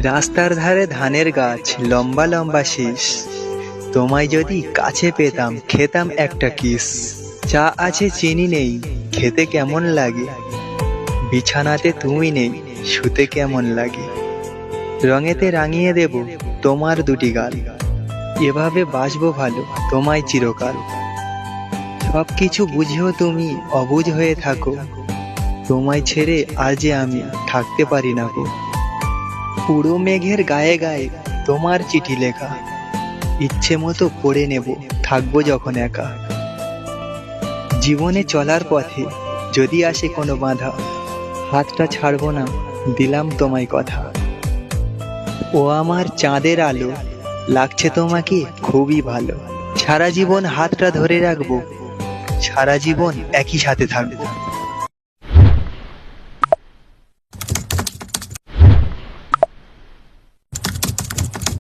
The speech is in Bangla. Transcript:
রাস্তার ধারে ধানের গাছ, লম্বা লম্বা শীষ, তোমায় যদি কাছে পেতাম খেতাম একটা কিস। চা আছে চিনি নেই, খেতে কেমন লাগে, বিছানাতে তুমি নেই, শুতে কেমন লাগে। রঙেতে রাঙিয়ে দেব তোমার দুটি গাল, এভাবে বাসবো ভালো তোমায় চিরকাল। সবকিছু বুঝেও তুমি অবুঝ হয়ে থাকো, তোমায় ছেড়ে আর যে আমি থাকতে পারি না গো। পুরো মেঘের গায়ে গায়ে তোমার চিঠি লেখা, ইচ্ছে মতো পড়ে নেব থাকবো যখন একা। জীবনে চলার পথে যদি আসে কোনো বাধা, হাতটা ছাড়বো না, দিলাম তোমায় কথা। ও আমার চাঁদের আলো, লাগছে তোমাকে খুবই ভালো। সারা জীবন হাতটা ধরে রাখবো, সারা জীবন একই সাথে থাকবো।